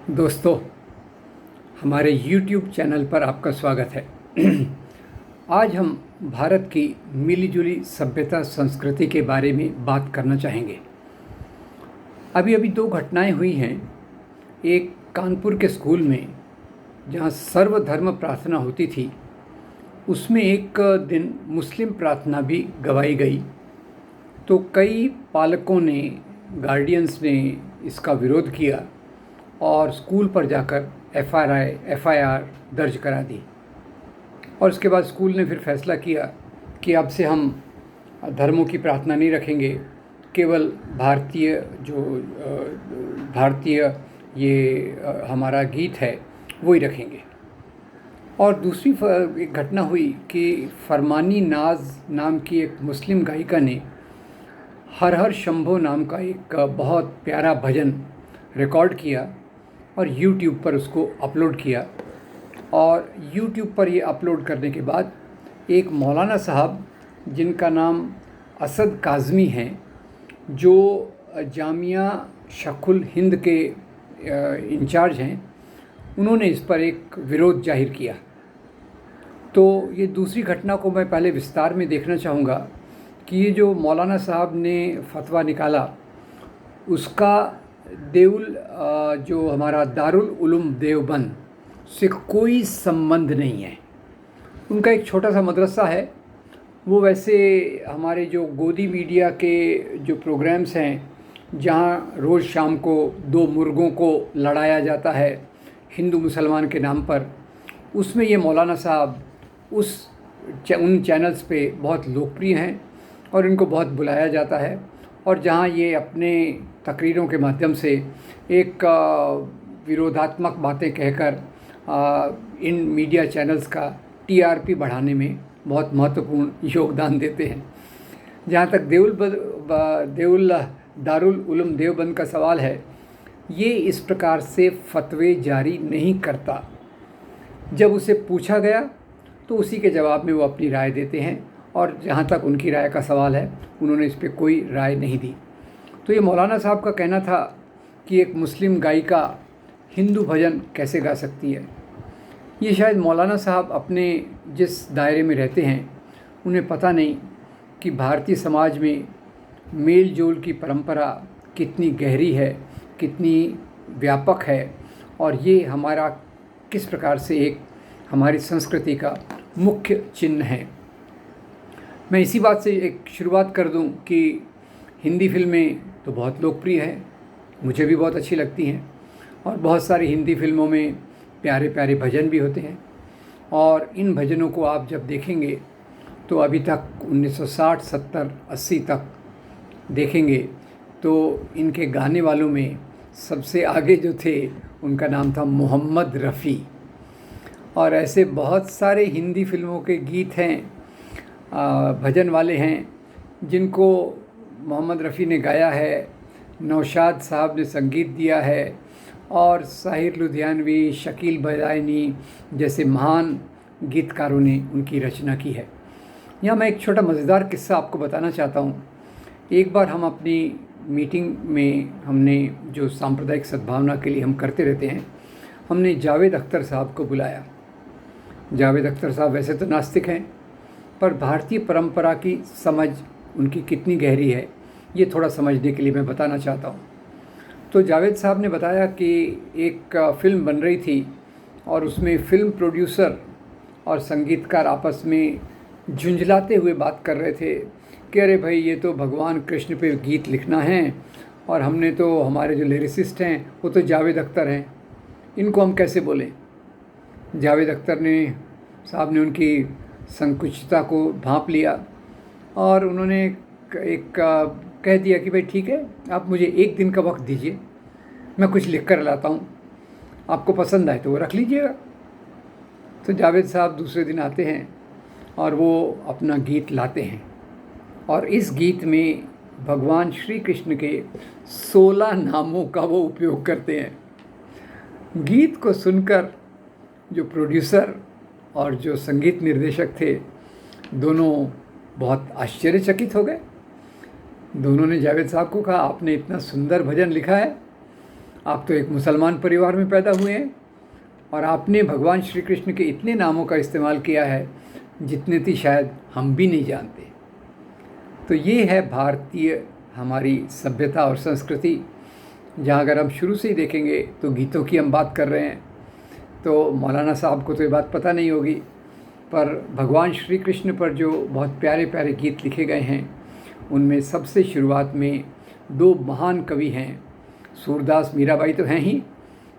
दोस्तों, हमारे YouTube channel पर आपका स्वागत है। आज हम भारत की मिली-जुली सभ्यता संस्कृति के बारे में बात करना चाहेंगे। अभी अभी दो घटनाएं हुई हैं। एक कानपुर के स्कूल में जहां सर्वधर्म प्रार्थना होती थी, उसमें एक दिन मुस्लिम प्रार्थना भी गवाई गई। तो कई पालकों ने, गार्डियंस ने इसका विरोध किया और स्कूल पर जाकर एफआईआर दर्ज करा दी। और उसके बाद स्कूल ने फिर फैसला किया कि अब से हम धर्मों की प्रार्थना नहीं रखेंगे, केवल भारतीय हमारा गीत है वही रखेंगे। और दूसरी एक घटना हुई कि फरमानी नाज नाम की एक मुस्लिम गायिका ने हर हर शंभो नाम का एक बहुत प्यारा भजन रिकॉर्ड किया और YouTube पर उसको अपलोड किया। और YouTube पर ये अपलोड करने के बाद एक मौलाना साहब, जिनका नाम असद काज़मी हैं, जो जामिया शकुल हिंद के इंचार्ज हैं, उन्होंने इस पर एक विरोध जाहिर किया। तो ये दूसरी घटना को मैं पहले विस्तार में देखना चाहूँगा कि ये जो मौलाना साहब ने फतवा निकाला, उसका जो हमारा दारुल उलूम देवबंद से कोई संबंध नहीं है। उनका एक छोटा सा मदरसा है। वो वैसे हमारे जो गोदी मीडिया के जो प्रोग्राम्स हैं, जहाँ रोज़ शाम को दो मुर्गों को लड़ाया जाता है हिंदू मुसलमान के नाम पर, उसमें ये मौलाना साहब उन चैनल्स पे बहुत लोकप्रिय हैं और इनको बहुत बुलाया जाता है। और जहाँ ये अपने तकरीरों के माध्यम से एक विरोधात्मक बातें कहकर इन मीडिया चैनल्स का टीआरपी बढ़ाने में बहुत महत्वपूर्ण योगदान देते हैं। जहाँ तक दारुल उलूम देवबंद का सवाल है, ये इस प्रकार से फतवे जारी नहीं करता। जब उसे पूछा गया तो उसी के जवाब में वो अपनी राय देते हैं, और जहाँ तक उनकी राय का सवाल है, उन्होंने इस पर कोई राय नहीं दी। तो ये मौलाना साहब का कहना था कि एक मुस्लिम गायिका हिंदू भजन कैसे गा सकती है। ये शायद मौलाना साहब अपने जिस दायरे में रहते हैं, उन्हें पता नहीं कि भारतीय समाज में मेल जोल की परंपरा कितनी गहरी है, कितनी व्यापक है, और ये हमारा किस प्रकार से एक हमारी संस्कृति का मुख्य चिन्ह है। मैं इसी बात से एक शुरुआत कर दूं कि हिंदी फिल्में तो बहुत लोकप्रिय हैं, मुझे भी बहुत अच्छी लगती हैं, और बहुत सारी हिंदी फिल्मों में प्यारे प्यारे भजन भी होते हैं। और इन भजनों को आप जब देखेंगे तो अभी तक 1960, 70, 80 तक देखेंगे तो इनके गाने वालों में सबसे आगे जो थे, उनका नाम था मोहम्मद रफ़ी। और ऐसे बहुत सारे हिंदी फिल्मों के गीत हैं, भजन वाले हैं, जिनको मोहम्मद रफ़ी ने गाया है, नौशाद साहब ने संगीत दिया है, और साहिर लुधियानवी, शकील बदायूनी जैसे महान गीतकारों ने उनकी रचना की है। यहाँ मैं एक छोटा मज़ेदार किस्सा आपको बताना चाहता हूँ। एक बार हम अपनी मीटिंग में, हमने जो सांप्रदायिक सद्भावना के लिए हम करते रहते हैं, हमने जावेद अख्तर साहब को बुलाया। जावेद अख्तर साहब वैसे तो नास्तिक हैं, पर भारतीय परंपरा की समझ उनकी कितनी गहरी है, ये थोड़ा समझने के लिए मैं बताना चाहता हूँ। तो जावेद साहब ने बताया कि एक फ़िल्म बन रही थी और उसमें फ़िल्म प्रोड्यूसर और संगीतकार आपस में झुंझलाते हुए बात कर रहे थे कि अरे भाई, ये तो भगवान कृष्ण पे गीत लिखना है, और हमने तो, हमारे जो लिरिसिस्ट हैं वो तो जावेद अख्तर हैं, इनको हम कैसे बोलें। जावेद अख्तर साहब ने उनकी संकुचितता को भांप लिया और उन्होंने कह दिया कि भाई ठीक है, आप मुझे एक दिन का वक्त दीजिए, मैं कुछ लिख कर लाता हूँ, आपको पसंद आए तो वो रख लीजिएगा। तो जावेद साहब दूसरे दिन आते हैं और वो अपना गीत लाते हैं, और इस गीत में भगवान श्री कृष्ण के 16 नामों का वो उपयोग करते हैं। गीत को सुनकर जो प्रोड्यूसर और जो संगीत निर्देशक थे, दोनों बहुत आश्चर्यचकित हो गए। दोनों ने जावेद साहब को कहा, आपने इतना सुंदर भजन लिखा है आप तो एक मुसलमान परिवार में पैदा हुए हैं और आपने भगवान श्री कृष्ण के इतने नामों का इस्तेमाल किया है जितने थी शायद हम भी नहीं जानते। तो ये है भारतीय हमारी सभ्यता और संस्कृति, जहाँ अगर हम शुरू से ही देखेंगे तो गीतों की हम बात कर रहे हैं, तो मौलाना साहब को तो ये बात पता नहीं होगी, पर भगवान श्री कृष्ण पर जो बहुत प्यारे प्यारे गीत लिखे गए हैं उनमें सबसे शुरुआत में 2 महान कवि हैं, सूरदास मीराबाई तो हैं ही,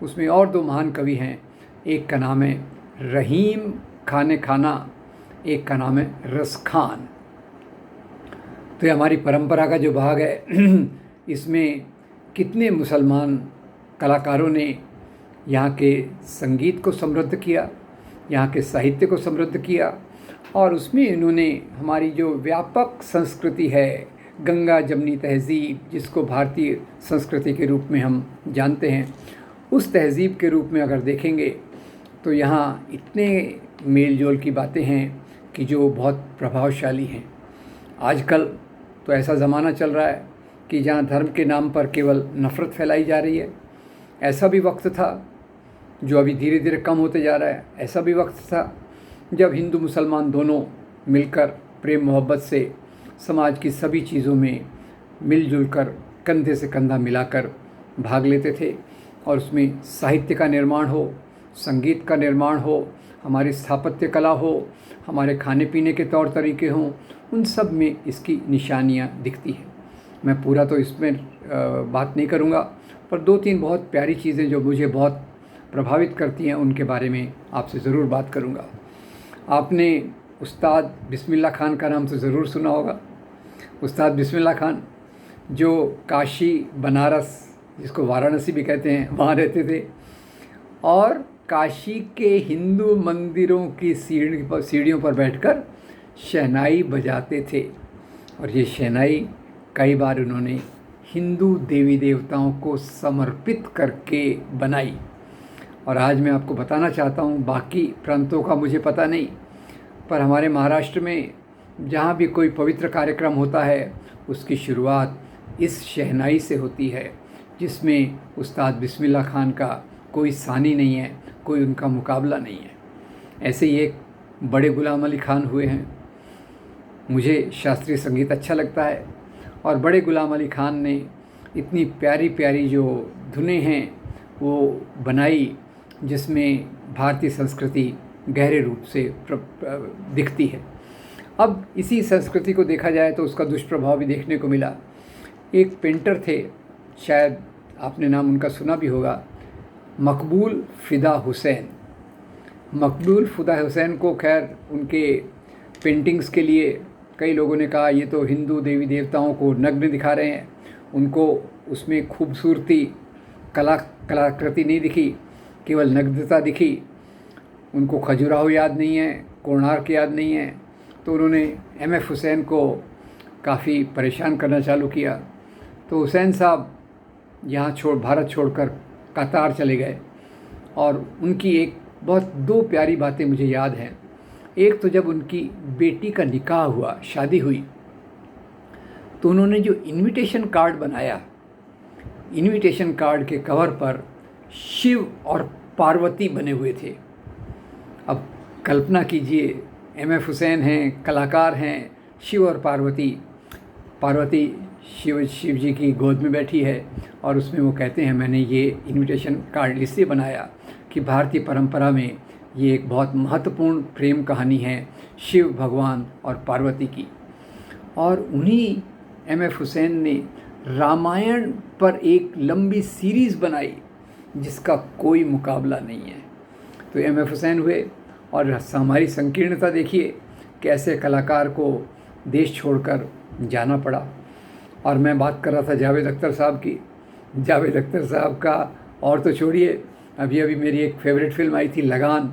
उसमें और 2 महान कवि हैं। एक का नाम है रहीम खाने खाना, एक का नाम है रस खान। तो ये हमारी परंपरा का जो भाग है इसमें कितने मुसलमान कलाकारों ने यहाँ के संगीत को समृद्ध किया, यहाँ के साहित्य को समृद्ध किया, और उसमें इन्होंने हमारी जो व्यापक संस्कृति है, गंगा जमनी तहज़ीब, जिसको भारतीय संस्कृति के रूप में हम जानते हैं, उस तहज़ीब के रूप में अगर देखेंगे तो यहाँ इतने मेल जोल की बातें हैं कि जो बहुत प्रभावशाली हैं। आजकल तो ऐसा ज़माना चल रहा है कि जहाँ धर्म के नाम पर केवल नफ़रत फैलाई जा रही है। ऐसा भी वक्त था जो अभी धीरे धीरे कम होते जा रहा है। ऐसा भी वक्त था जब हिंदू मुसलमान दोनों मिलकर प्रेम मोहब्बत से समाज की सभी चीज़ों में मिलजुल कर कंधे से कंधा मिलाकर भाग लेते थे, और उसमें साहित्य का निर्माण हो, संगीत का निर्माण हो, हमारी स्थापत्य कला हो, हमारे खाने पीने के तौर तरीके हों, उन सब में इसकी निशानियाँ दिखती हैं। मैं पूरा तो इसमें बात नहीं करूँगा, पर 2-3 बहुत प्यारी चीज़ें जो मुझे बहुत प्रभावित करती हैं उनके बारे में आपसे ज़रूर बात करूँगा। आपने उस्ताद बिस्मिल्लाह खान का नाम तो ज़रूर सुना होगा। उस्ताद बिस्मिल्लाह खान जो काशी बनारस, जिसको वाराणसी भी कहते हैं, वहाँ रहते थे, और काशी के हिंदू मंदिरों की सीढ़ियों पर बैठकर शहनाई बजाते थे। और ये शहनाई कई बार उन्होंने हिंदू देवी देवताओं को समर्पित करके बनाई। और आज मैं आपको बताना चाहता हूँ, बाकी प्रांतों का मुझे पता नहीं, पर हमारे महाराष्ट्र में जहाँ भी कोई पवित्र कार्यक्रम होता है उसकी शुरुआत इस शहनाई से होती है, जिसमें उस्ताद बिस्मिल्लाह खान का कोई सानी नहीं है, कोई उनका मुकाबला नहीं है। ऐसे ही एक बड़े गुलाम अली खान हुए हैं। मुझे शास्त्रीय संगीत अच्छा लगता है, और बड़े गुलाम अली खान ने इतनी प्यारी प्यारी जो धुनें हैं वो बनाई, जिसमें भारतीय संस्कृति गहरे रूप से दिखती है। अब इसी संस्कृति को देखा जाए तो उसका दुष्प्रभाव भी देखने को मिला। एक पेंटर थे, शायद आपने नाम उनका सुना भी होगा, मकबूल फ़िदा हुसैन। मकबूल फ़िदा हुसैन को खैर उनके पेंटिंग्स के लिए कई लोगों ने कहा ये तो हिंदू देवी देवताओं को नग्न दिखा रहे हैं, उनको उसमें खूबसूरती कलाकृति नहीं दिखी, केवल नग्नता दिखी, उनको खजुराहो याद नहीं है, कोणार्क याद नहीं है। तो उन्होंने M.F. हुसैन को काफ़ी परेशान करना चालू किया। तो हुसैन साहब यहाँ भारत छोड़कर कतार चले गए, और उनकी एक बहुत 2 प्यारी बातें मुझे याद हैं। एक तो जब उनकी बेटी का निकाह हुआ, शादी हुई, तो उन्होंने जो इनविटेशन कार्ड बनाया, इनविटेशन कार्ड के कवर पर शिव और पार्वती बने हुए थे। अब कल्पना कीजिए, M.F. हुसैन हैं, कलाकार हैं, शिव और पार्वती शिव जी की गोद में बैठी है, और उसमें वो कहते हैं मैंने ये इनविटेशन कार्ड इसलिए बनाया कि भारतीय परंपरा में ये एक बहुत महत्वपूर्ण प्रेम कहानी है शिव भगवान और पार्वती की। और उन्हीं M.F. हुसैन ने रामायण पर एक लंबी सीरीज़ बनाई जिसका कोई मुकाबला नहीं है। तो M.F. हुसैन हुए, और हमारी संकीर्णता देखिए, कैसे कलाकार को देश छोड़कर जाना पड़ा। और मैं बात कर रहा था जावेद अख्तर साहब की। जावेद अख्तर साहब का और तो छोड़िए, अभी अभी मेरी एक फेवरेट फिल्म आई थी लगान,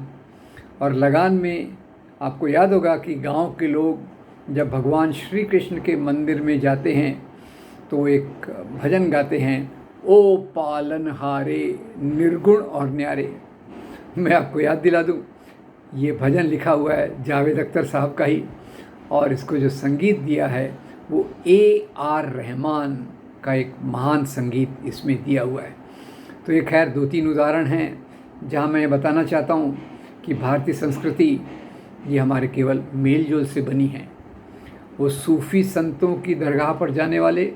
और लगान में आपको याद होगा कि गांव के लोग जब भगवान श्री कृष्ण के मंदिर में जाते हैं तो एक भजन गाते हैं, ओ पालनहारे निर्गुण और न्यारे। मैं आपको याद दिला दूं, ये भजन लिखा हुआ है जावेद अख्तर साहब का ही, और इसको जो संगीत दिया है वो A.R. रहमान का एक महान संगीत इसमें दिया हुआ है। तो ये खैर 2-3 उदाहरण हैं जहाँ मैं बताना चाहता हूँ कि भारतीय संस्कृति ये हमारे केवल मेल जोल से बनी है। वो सूफ़ी संतों की दरगाह पर जाने वाले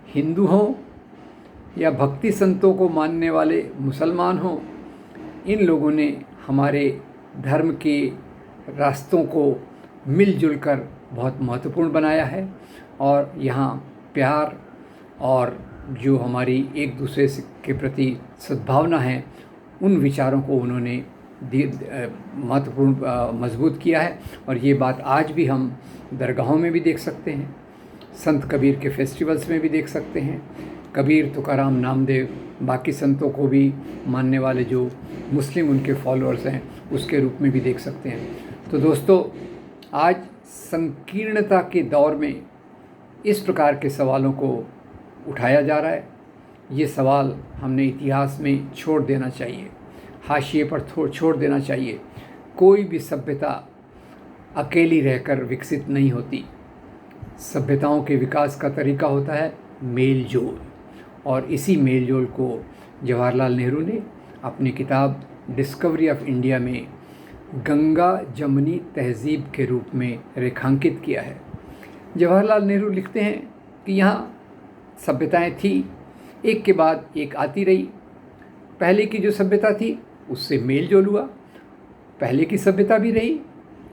हिंदू हों या भक्ति संतों को मानने वाले मुसलमान हों, इन लोगों ने हमारे धर्म के रास्तों को मिलजुल कर बहुत महत्वपूर्ण बनाया है। और यहाँ प्यार और जो हमारी एक दूसरे के प्रति सद्भावना है, उन विचारों को उन्होंने महत्वपूर्ण मजबूत किया है। और ये बात आज भी हम दरगाहों में भी देख सकते हैं, संत कबीर के फेस्टिवल्स में भी देख सकते हैं, कबीर, तुकाराम, नामदेव, बाकी संतों को भी मानने वाले जो मुस्लिम उनके फॉलोअर्स हैं उसके रूप में भी देख सकते हैं। तो दोस्तों, आज संकीर्णता के दौर में इस प्रकार के सवालों को उठाया जा रहा है। ये सवाल हमने इतिहास में छोड़ देना चाहिए, हाशिए पर छोड़ देना चाहिए। कोई भी सभ्यता अकेली रहकर विकसित नहीं होती। सभ्यताओं के विकास का तरीका होता है मेल जोल, और इसी मेल जोल को जवाहरलाल नेहरू ने अपनी किताब डिस्कवरी ऑफ इंडिया में गंगा जमनी तहज़ीब के रूप में रेखांकित किया है। जवाहरलाल नेहरू लिखते हैं कि यहाँ सभ्यताएं थी, एक के बाद एक आती रही। पहले की जो सभ्यता थी उससे मेल जोल हुआ, पहले की सभ्यता भी रही,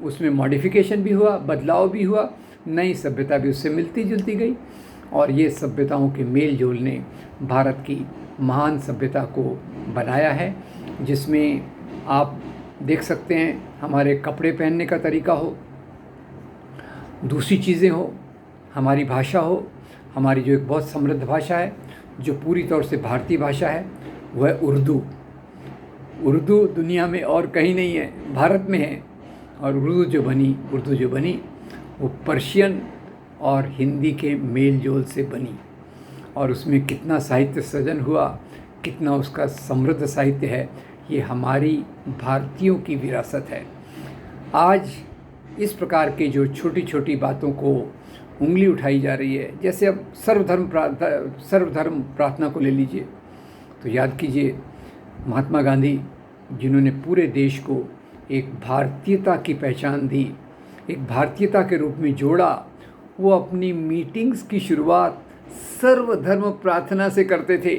उसमें मॉडिफिकेशन भी हुआ, बदलाव भी हुआ, नई सभ्यता भी उससे मिलती जुलती गई। और ये सभ्यताओं के मेल जोल ने भारत की महान सभ्यता को बनाया है, जिसमें आप देख सकते हैं हमारे कपड़े पहनने का तरीका हो, दूसरी चीज़ें हो, हमारी भाषा हो। हमारी जो एक बहुत समृद्ध भाषा है, जो पूरी तौर से भारतीय भाषा है, वह है उर्दू। उर्दू दुनिया में और कहीं नहीं है, भारत में है। और उर्दू जो बनी वो पर्शियन और हिंदी के मेल जोल से बनी। और उसमें कितना साहित्य सृजन हुआ, कितना उसका समृद्ध साहित्य है, ये हमारी भारतीयों की विरासत है। आज इस प्रकार के जो छोटी छोटी बातों को उंगली उठाई जा रही है, जैसे अब सर्वधर्म प्रार्थना को ले लीजिए, तो याद कीजिए महात्मा गांधी, जिन्होंने पूरे देश को एक भारतीयता की पहचान दी, एक भारतीयता के रूप में जोड़ा, वो अपनी मीटिंग्स की शुरुआत सर्वधर्म प्रार्थना से करते थे,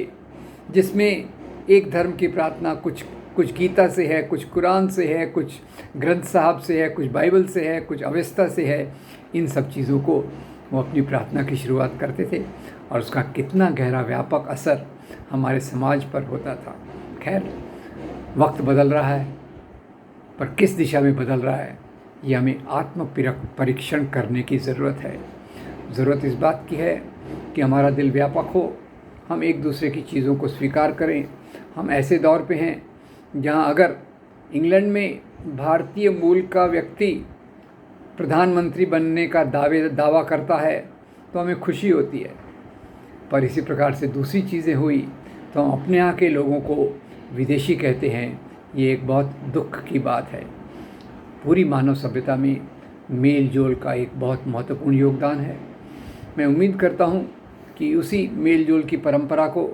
जिसमें एक धर्म की प्रार्थना कुछ गीता से है, कुछ कुरान से है, कुछ ग्रंथ साहब से है, कुछ बाइबल से है, कुछ अवेस्ता से है। इन सब चीज़ों को वो अपनी प्रार्थना की शुरुआत करते थे, और उसका कितना गहरा व्यापक असर हमारे समाज पर होता था। खैर, वक्त बदल रहा है, पर किस दिशा में बदल रहा है, ये हमें आत्म परीक्षण करने की ज़रूरत है। ज़रूरत इस बात की है कि हमारा दिल व्यापक हो, हम एक दूसरे की चीज़ों को स्वीकार करें। हम ऐसे दौर पे हैं जहाँ अगर इंग्लैंड में भारतीय मूल का व्यक्ति प्रधानमंत्री बनने का दावा करता है तो हमें खुशी होती है, पर इसी प्रकार से दूसरी चीज़ें हुई तो हम अपने यहाँ के लोगों को विदेशी कहते हैं। ये एक बहुत दुख की बात है। पूरी मानव सभ्यता में मेल जोल का एक बहुत महत्वपूर्ण योगदान है। मैं उम्मीद करता हूँ कि उसी मेल जोल की परंपरा को,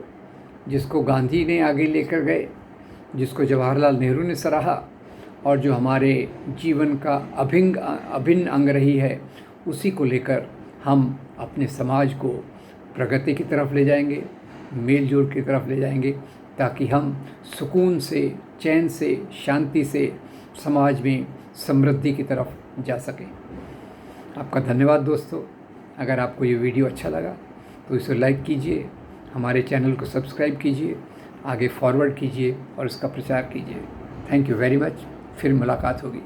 जिसको गांधी ने आगे लेकर गए, जिसको जवाहरलाल नेहरू ने सराहा, और जो हमारे जीवन का अभिन्न अंग रही है, उसी को लेकर हम अपने समाज को प्रगति की तरफ ले जाएंगे, मेल जोल की तरफ ले जाएंगे, ताकि हम सुकून से, चैन से, शांति से समाज में समृद्धि की तरफ जा सकें। आपका धन्यवाद दोस्तों। अगर आपको ये वीडियो अच्छा लगा तो इसे लाइक कीजिए, हमारे चैनल को सब्सक्राइब कीजिए, आगे फॉरवर्ड कीजिए और इसका प्रचार कीजिए। Thank you very much. फिर मुलाकात होगी।